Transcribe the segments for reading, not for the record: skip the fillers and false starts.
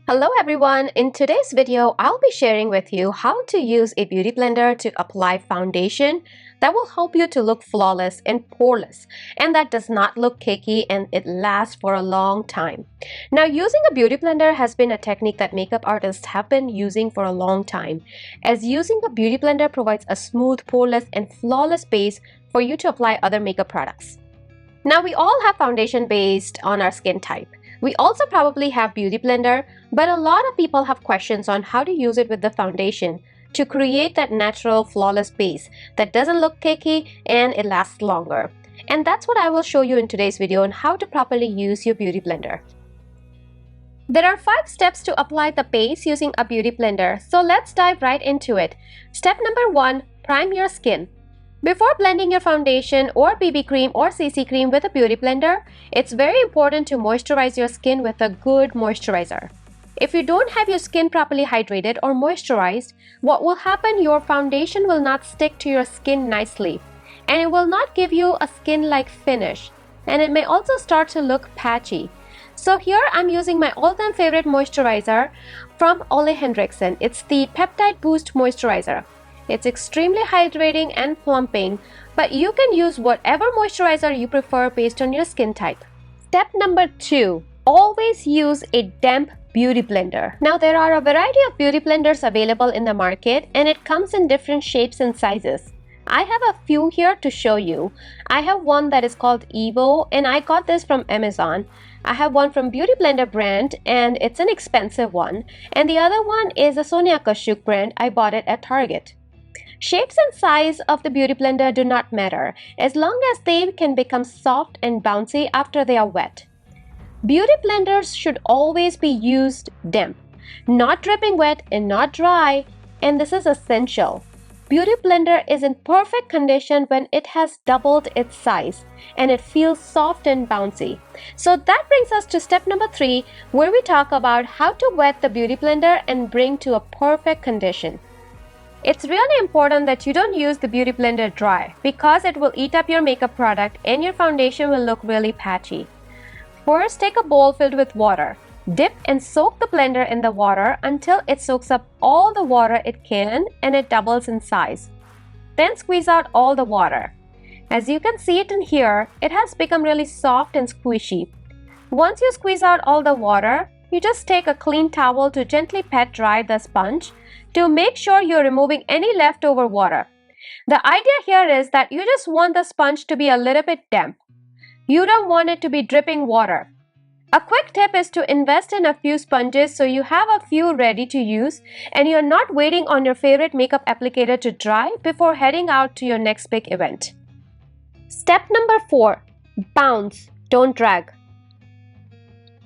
Hello everyone, in today's video I'll be sharing with you how to use a beauty blender to apply foundation that will help you to look flawless and poreless and that does not look cakey and it lasts for a long time. Now using a beauty blender has been a technique that makeup artists have been using for a long time, as using a beauty blender provides a smooth, poreless and flawless base for you to apply other makeup products. Now we all have foundation based on our skin type. We also probably have beauty blender, but a lot of people have questions on how to use it with the foundation to create that natural flawless base that doesn't look cakey and it lasts longer. And that's what I will show you in today's video on how to properly use your beauty blender. There are 5 steps to apply the base using a beauty blender, so let's dive right into it. Step number 1, prime your skin. Before blending your foundation or BB cream or CC cream with a beauty blender, it's very important to moisturize your skin with a good moisturizer. If you don't have your skin properly hydrated or moisturized, what will happen? Your foundation will not stick to your skin nicely, and it will not give you a skin-like finish, and it may also start to look patchy. So here I'm using my all-time favorite moisturizer from Ole Henriksen. It's the Peptide Boost Moisturizer. It's extremely hydrating and plumping, but you can use whatever moisturizer you prefer based on your skin type. Step number 2, always use a damp beauty blender. Now there are a variety of beauty blenders available in the market and it comes in different shapes and sizes. I have a few here to show you. I have one that is called Evo and I got this from Amazon. I have one from Beauty Blender brand and it's an expensive one. And the other one is a Sonia Kashuk brand. I bought it at Target. Shapes and size of the beauty blender do not matter as long as they can become soft and bouncy after they are wet. Beauty blenders should always be used damp, not dripping wet and not dry, and this is essential. Beauty blender is in perfect condition when it has doubled its size and it feels soft and bouncy. So that brings us to step number 3, where we talk about how to wet the beauty blender and bring to a perfect condition. It's really important that you don't use the beauty blender dry because it will eat up your makeup product and your foundation will look really patchy. First, take a bowl filled with water. Dip and soak the blender in the water until it soaks up all the water it can and it doubles in size. Then squeeze out all the water. As you can see it in here, it has become really soft and squishy. Once you squeeze out all the water, you just take a clean towel to gently pat dry the sponge to make sure you're removing any leftover water. The idea here is that you just want the sponge to be a little bit damp. You don't want it to be dripping water. A quick tip is to invest in a few sponges so you have a few ready to use and you're not waiting on your favorite makeup applicator to dry before heading out to your next big event. Step number 4, bounce, don't drag.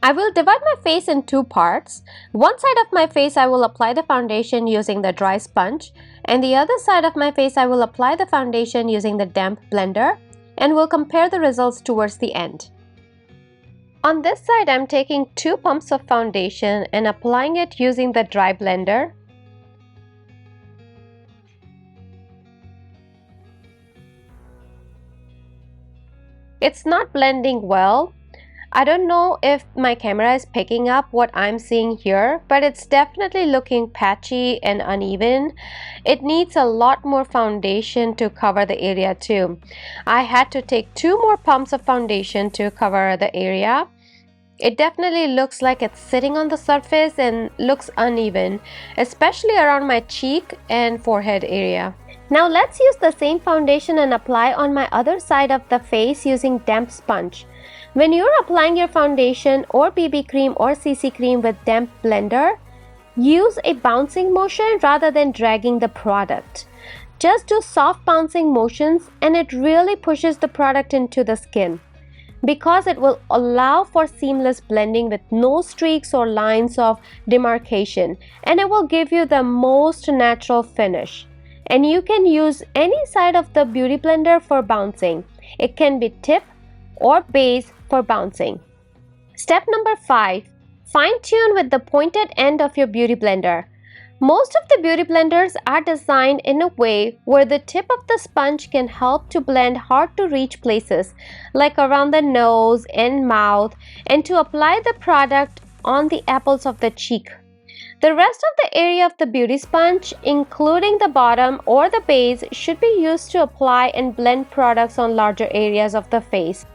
I will divide my face in 2 parts. One side of my face I will apply the foundation using the dry sponge, and the other side of my face I will apply the foundation using the damp blender, and we'll compare the results towards the end. On this side I'm taking 2 pumps of foundation and applying it using the dry blender. It's not blending well. I don't know if my camera is picking up what I'm seeing here, but it's definitely looking patchy and uneven. It needs a lot more foundation to cover the area too. I had to take 2 more pumps of foundation to cover the area. It definitely looks like it's sitting on the surface and looks uneven, especially around my cheek and forehead area. Now let's use the same foundation and apply on my other side of the face using damp sponge. When you're applying your foundation or BB cream or CC cream with damp blender, use a bouncing motion rather than dragging the product. Just do soft bouncing motions and it really pushes the product into the skin because it will allow for seamless blending with no streaks or lines of demarcation, and it will give you the most natural finish. And you can use any side of the beauty blender for bouncing. It can be tip or base for bouncing. Step number 5, fine-tune with the pointed end of your beauty blender. Most of the beauty blenders are designed in a way where the tip of the sponge can help to blend hard to reach places like around the nose and mouth and to apply the product on the apples of the cheek. The rest of the area of the beauty sponge, including the bottom or the base, should be used to apply and blend products on larger areas of the face.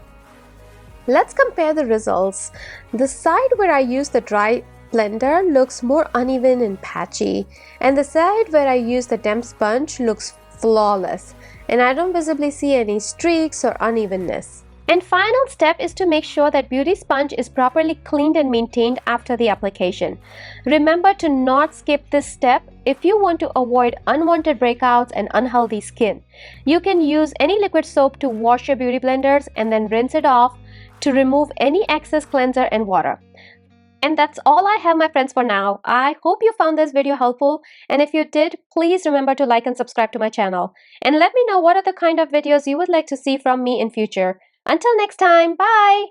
Let's compare the results. The side where I use the dry blender looks more uneven and patchy, and the side where I use the damp sponge looks flawless, and I don't visibly see any streaks or unevenness. And final step is to make sure that beauty sponge is properly cleaned and maintained after the application. Remember to not skip this step if you want to avoid unwanted breakouts and unhealthy skin. You can use any liquid soap to wash your beauty blenders and then rinse it off to remove any excess cleanser and water. And that's all I have, my friends, for now. I hope you found this video helpful, and if you did, please remember to like and subscribe to my channel. And let me know what are the kind of videos you would like to see from me in future. Until next time, bye!